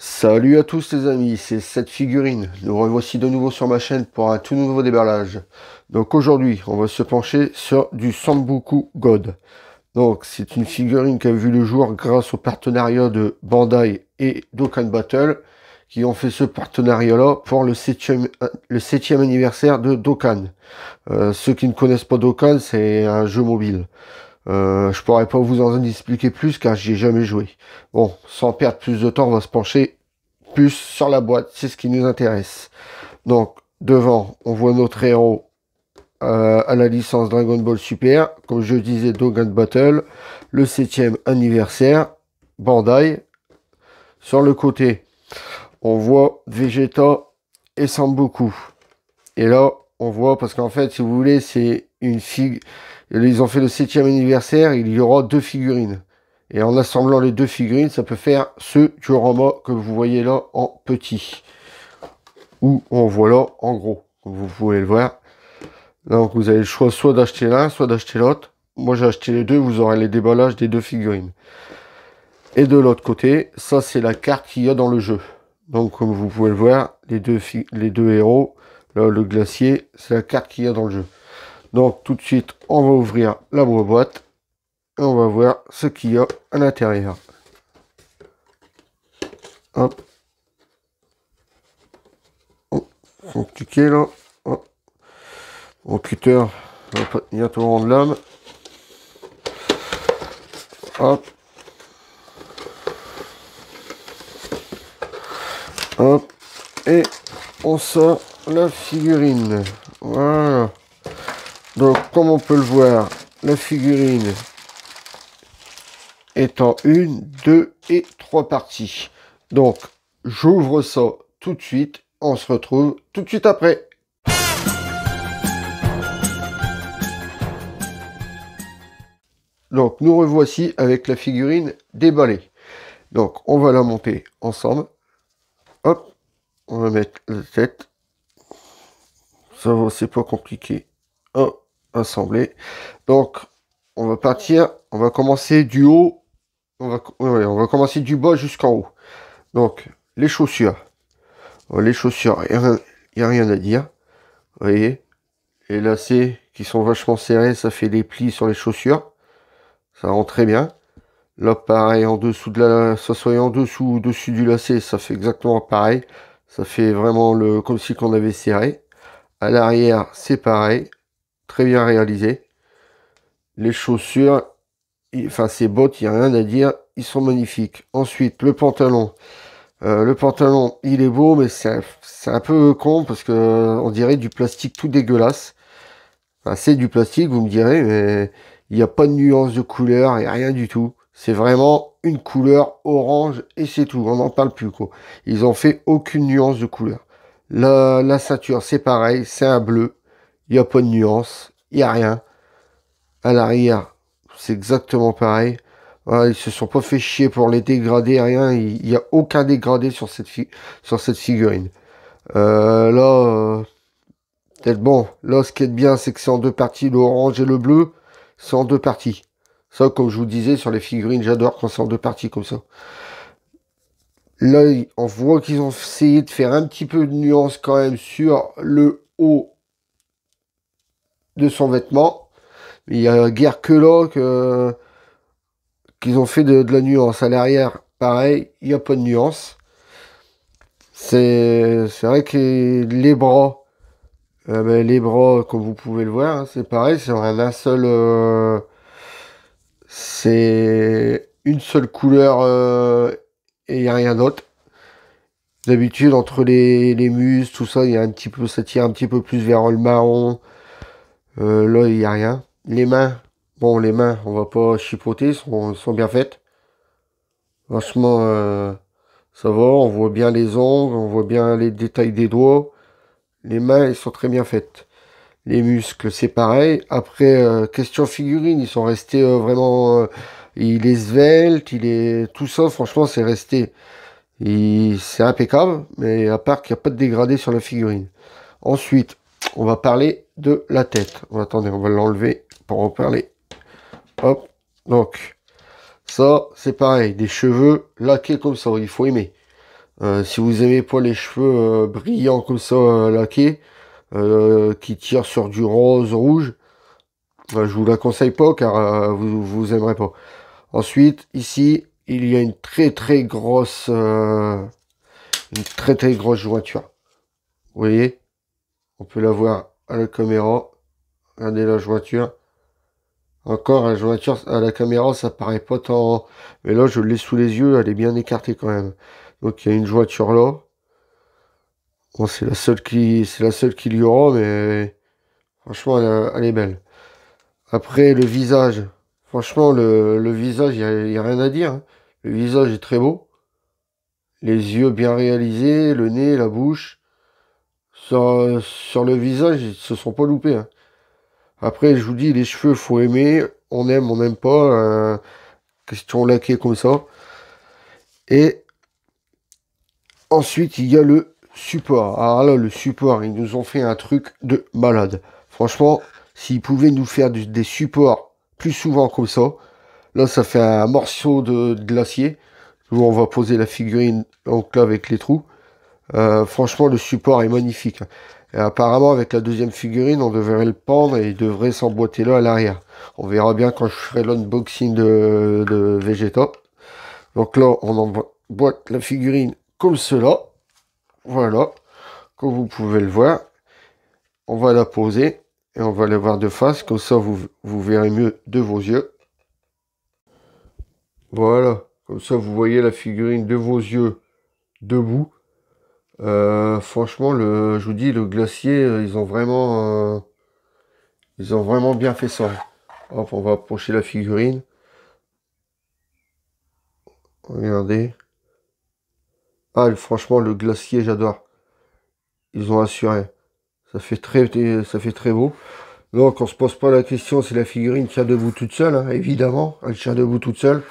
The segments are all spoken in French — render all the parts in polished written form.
Salut à tous les amis, c'est cette figurine. Nous revoici de nouveau sur ma chaîne pour un tout nouveau déballage. Donc aujourd'hui, on va se pencher sur du Sambuku God. Donc c'est une figurine qui a vu le jour grâce au partenariat de Bandai et Dokkan Battle qui ont fait ce partenariat-là pour le 7e anniversaire de Dokkan. Ceux qui ne connaissent pas Dokkan, c'est un jeu mobile. Je pourrais pas vous en expliquer plus car j'y ai jamais joué. Bon, sans perdre plus de temps, on va se pencher plus sur la boîte, c'est ce qui nous intéresse. Donc, devant, on voit notre héros à la licence Dragon Ball Super, comme je disais, Dokkan Battle, le 7e anniversaire, Bandai. Sur le côté, on voit Vegeta et Sambuku. Et là, on voit, parce qu'en fait, si vous voulez, c'est une figue. Ils ont fait le 7e anniversaire, il y aura 2 figurines. Et en assemblant les 2 figurines, ça peut faire ce diorama que vous voyez là en petit. Ou on voit là en gros, comme vous pouvez le voir. Donc vous avez le choix soit d'acheter l'un, soit d'acheter l'autre. Moi j'ai acheté les deux, vous aurez les déballages des 2 figurines. Et de l'autre côté, ça c'est la carte qu'il y a dans le jeu. Donc comme vous pouvez le voir, les deux héros, là le glacier, c'est la carte qu'il y a dans le jeu. Donc tout de suite, on va ouvrir la boîte et on va voir ce qu'il y a à l'intérieur. Hop. Oh, compliqué là. Hop. Mon cutter va pas tenir tout rond de lame. Hop. Hop. Et on sort la figurine. Voilà. Donc, comme on peut le voir, la figurine est en 1, 2 et 3 parties. Donc, j'ouvre ça tout de suite. On se retrouve tout de suite après. Donc, nous revoici avec la figurine déballée. Donc, on va la monter ensemble. Hop, on va mettre la tête. Ça va, c'est pas compliqué. Hop. Assemblé. Donc, on va partir, on va commencer du haut, on va commencer du bas jusqu'en haut. Donc, les chaussures. Les chaussures, il n'y a rien à dire. Vous voyez, les lacets qui sont vachement serrés, ça fait des plis sur les chaussures. Ça rend très bien. Là, pareil, en dessous de la, ça soit en dessous ou au-dessus du lacet, ça fait exactement pareil. Ça fait vraiment comme si qu'on avait serré. À l'arrière, c'est pareil. Très bien réalisé. Les chaussures, enfin ces bottes, il n'y a rien à dire, ils sont magnifiques. Ensuite, le pantalon. Le pantalon, il est beau, mais c'est un peu con parce que on dirait du plastique tout dégueulasse. Enfin, c'est du plastique, vous me direz, mais il n'y a pas de nuance de couleur, il n'y a rien du tout. C'est vraiment une couleur orange et c'est tout, on n'en parle plus quoi. Ils ont fait aucune nuance de couleur. La ceinture, c'est pareil, c'est un bleu, il n'y a pas de nuance, il n'y a rien. À l'arrière, c'est exactement pareil. Voilà, ils se sont pas fait chier pour les dégradés, rien. Il n'y a aucun dégradé sur cette figurine. Là, peut-être bon. Là, ce qui est bien, c'est que c'est en 2 parties. L'orange et le bleu, c'est en 2 parties. Ça, comme je vous disais, sur les figurines, j'adore quand c'est en 2 parties comme ça. Là, on voit qu'ils ont essayé de faire un petit peu de nuance quand même sur le haut de son vêtement. Il n'y a guère que là qu'ils ont fait de la nuance. À l'arrière, pareil, il n'y a pas de nuance. C'est vrai que les bras, comme vous pouvez le voir, hein, c'est pareil, c'est un seul, c'est une seule couleur et il n'y a rien d'autre. D'habitude, entre les muscles, tout ça, il y a un petit peu, ça tire un petit peu plus vers le marron. Là, il n'y a rien. Les mains, bon, les mains, on va pas chipoter, sont bien faites. Franchement, ça va, on voit bien les ongles, on voit bien les détails des doigts. Les mains, elles sont très bien faites. Les muscles, c'est pareil. Après, question figurine, ils sont restés vraiment... il est svelte, il est... Tout ça, franchement, c'est resté... C'est impeccable, mais à part qu'il n'y a pas de dégradé sur la figurine. Ensuite, on va parler de la tête. Attendez, on va l'enlever pour en parler. Hop, donc... Ça, c'est pareil, des cheveux laqués comme ça, il faut aimer. Si vous aimez pas les cheveux brillants comme ça, laqués, qui tirent sur du rose, rouge, je vous la conseille pas car vous aimerez pas. Ensuite, ici, il y a une très très grosse jointure. Vous voyez, on peut la voir à la caméra. Regardez la jointure. Encore la jointure à la caméra, ça paraît pas tant, mais là je l'ai sous les yeux, elle est bien écartée quand même. Donc il y a une jointure là. Bon, c'est la seule qu'il y aura, mais franchement elle est belle. Après le visage, franchement le visage, il y a rien à dire, hein. Le visage est très beau. Les yeux bien réalisés, le nez, la bouche. Sur le visage, ils se sont pas loupés, hein. Après, je vous dis, les cheveux, faut aimer. On aime, on n'aime pas. Question laquée comme ça. Et ensuite, il y a le support. Alors là, le support, ils nous ont fait un truc de malade. Franchement, s'ils pouvaient nous faire des supports plus souvent comme ça, là, ça fait un morceau de glacier où on va poser la figurine donc là avec les trous. Franchement, le support est magnifique. Et apparemment, avec la deuxième figurine, on devrait le pendre et il devrait s'emboîter là à l'arrière. On verra bien quand je ferai l'unboxing de Vegeta. Donc là, on emboîte la figurine comme cela. Voilà, comme vous pouvez le voir. On va la poser et on va la voir de face. Comme ça, vous verrez mieux de vos yeux. Voilà, comme ça, vous voyez la figurine de vos yeux debout. Franchement, je vous dis, le glacier, ils ont vraiment bien fait ça. Hop, on va approcher la figurine. Regardez. Ah, franchement, le glacier, j'adore. Ils ont assuré. Ça fait très beau. Donc, on se pose pas la question si la figurine tient debout toute seule, hein, évidemment. Elle tient debout toute seule.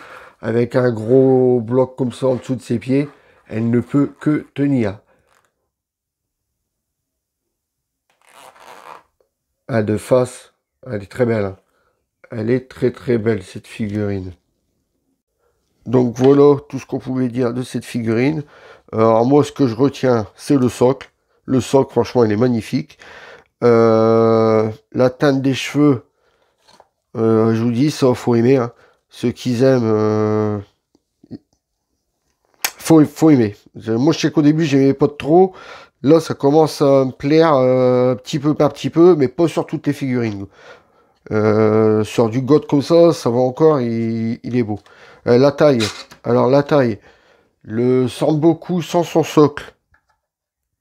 Avec un gros bloc comme ça en dessous de ses pieds, elle ne peut que tenir. Ah, de face, elle est très belle, hein. Elle est très belle, cette figurine. Donc voilà tout ce qu'on pouvait dire de cette figurine. Alors moi, ce que je retiens, c'est le socle. Le socle, franchement, il est magnifique. La teinte des cheveux, je vous dis, ça, faut aimer, hein. Ceux qui aiment, faut aimer. Moi, je sais qu'au début, j'aimais pas trop. Là, ça commence à me plaire petit peu par petit peu, mais pas sur toutes les figurines. Sur du God comme ça va encore, il est beau. La taille. Alors, la taille. Le Sanboku sans son socle,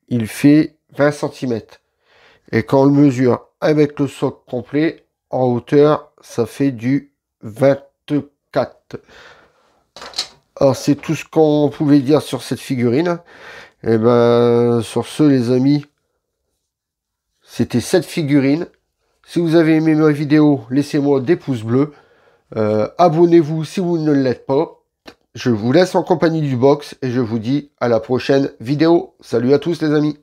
il fait 20 cm. Et quand on le mesure avec le socle complet, en hauteur, ça fait du 24. Alors, c'est tout ce qu'on pouvait dire sur cette figurine. Et ben, sur ce, les amis, c'était cette figurine. Si vous avez aimé ma vidéo, laissez-moi des pouces bleus. Abonnez-vous si vous ne l'êtes pas. Je vous laisse en compagnie du box et je vous dis à la prochaine vidéo. Salut à tous les amis.